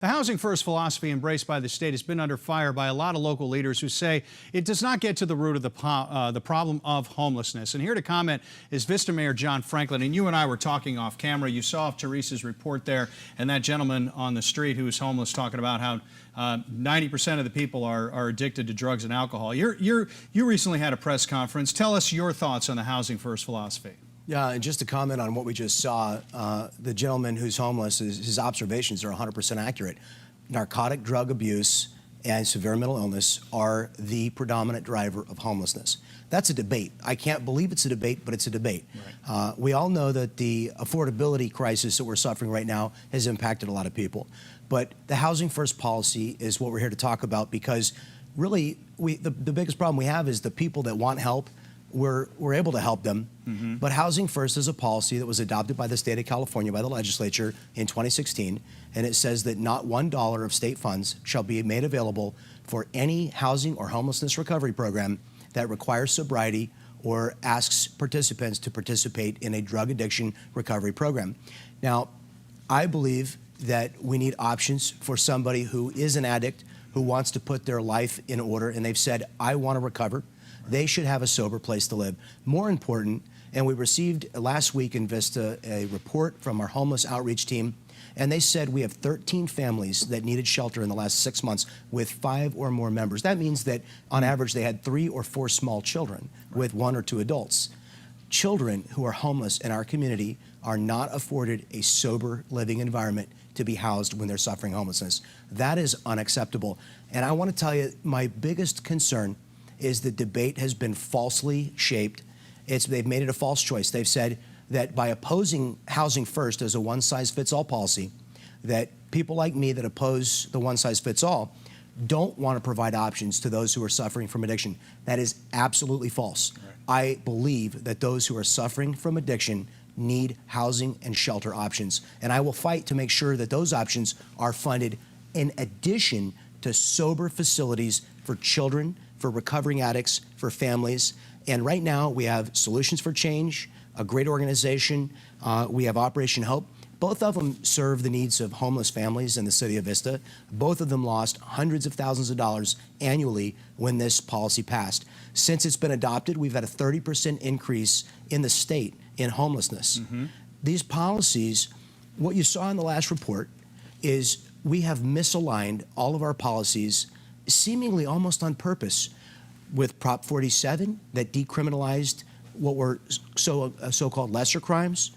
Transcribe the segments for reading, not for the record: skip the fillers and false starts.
The housing first philosophy embraced by the state has been under fire by a lot of local leaders who say it does not get to the root of the problem of homelessness. And here to comment is Vista Mayor John Franklin. And you and I were talking off camera. You saw Teresa's report there and that gentleman on the street who is homeless talking about how 90% of the people are addicted to drugs and alcohol. You recently had a press conference. Tell us your thoughts on the housing first philosophy. Yeah, and just to comment on what we just saw, the gentleman who's homeless, his observations are 100% accurate. Narcotic drug abuse and severe mental illness are the predominant driver of homelessness. That's a debate. I can't believe it's a debate, but it's a debate. Right. We all know that the affordability crisis that we're suffering right now has impacted a lot of people. But the housing first policy is what we're here to talk about, because really the biggest problem we have is the people that want help. We're able to help them, but Housing First is a policy that was adopted by the state of California, by the legislature in 2016, and it says that not $1 of state funds shall be made available for any housing or homelessness recovery program that requires sobriety or asks participants to participate in a drug addiction recovery program. Now, I believe that we need options for somebody who is an addict, who wants to put their life in order, and they've said, I want to recover. They should have a sober place to live. More important, and we received last week in Vista a report from our homeless outreach team, and they said we have 13 families that needed shelter in the last 6 months with 5 or more members. That means that on average they had 3 or 4 small children with 1 or 2 adults. Children who are homeless in our community are not afforded a sober living environment to be housed when they're suffering homelessness. That is unacceptable. And I want to tell you, my biggest concern is the debate has been falsely shaped. They've made it a false choice. They've said that by opposing Housing First as a one-size-fits-all policy, that people like me that oppose the one-size-fits-all don't want to provide options to those who are suffering from addiction. That is absolutely false. Right. I believe that those who are suffering from addiction need housing and shelter options, and I will fight to make sure that those options are funded in addition to sober facilities for children, for recovering addicts, for families. And right now we have Solutions for Change, a great organization. We have Operation Hope. Both of them serve the needs of homeless families in the city of Vista. Both of them lost hundreds of thousands of dollars annually when this policy passed. Since it's been adopted, we've had a 30% increase in the state in homelessness. These policies, what you saw in the last report is we have misaligned all of our policies seemingly almost on purpose with Prop 47 that decriminalized what were so-called lesser crimes.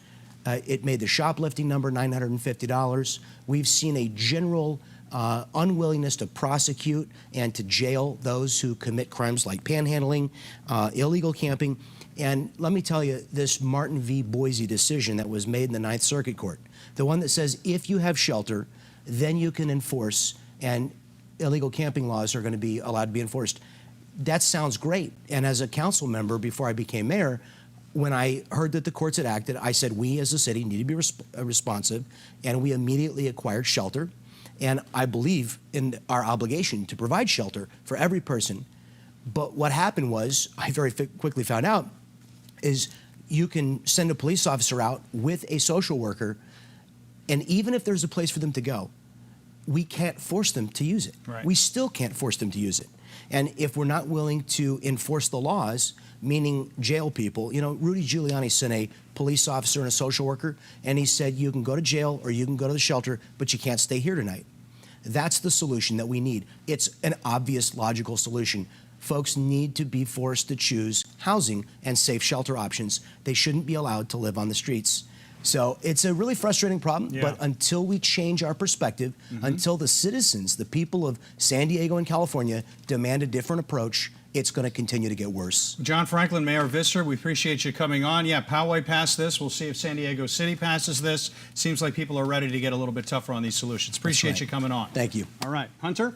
It made the shoplifting number $950. We've seen a general unwillingness to prosecute and to jail those who commit crimes like panhandling, illegal camping. And let me tell you, this Martin v. Boise decision that was made in the Ninth Circuit Court, the one that says if you have shelter, then you can enforce, and illegal camping laws are going to be allowed to be enforced. That sounds great. And as a council member before I became mayor, when I heard that the courts had acted, I said we as a city need to be responsive, and we immediately acquired shelter. And I believe in our obligation to provide shelter for every person. But what happened was, I very quickly found out, is you can send a police officer out with a social worker, and even if there's a place for them to go, we can't force them to use it. Right. We still can't force them to use it. And if we're not willing to enforce the laws, meaning jail people, you know, Rudy Giuliani sent a police officer and a social worker, and he said, you can go to jail or you can go to the shelter, but you can't stay here tonight. That's the solution that we need. It's an obvious, logical solution. Folks need to be forced to choose housing and safe shelter options. They shouldn't be allowed to live on the streets. So it's a really frustrating problem, but until we change our perspective, until the citizens, the people of San Diego and California demand a different approach, it's going to continue to get worse. John Franklin, Mayor of Vista, we appreciate you coming on. Yeah, Poway passed this. We'll see if San Diego City passes this. Seems like people are ready to get a little bit tougher on these solutions. Appreciate you coming on. Thank you. All right. Hunter?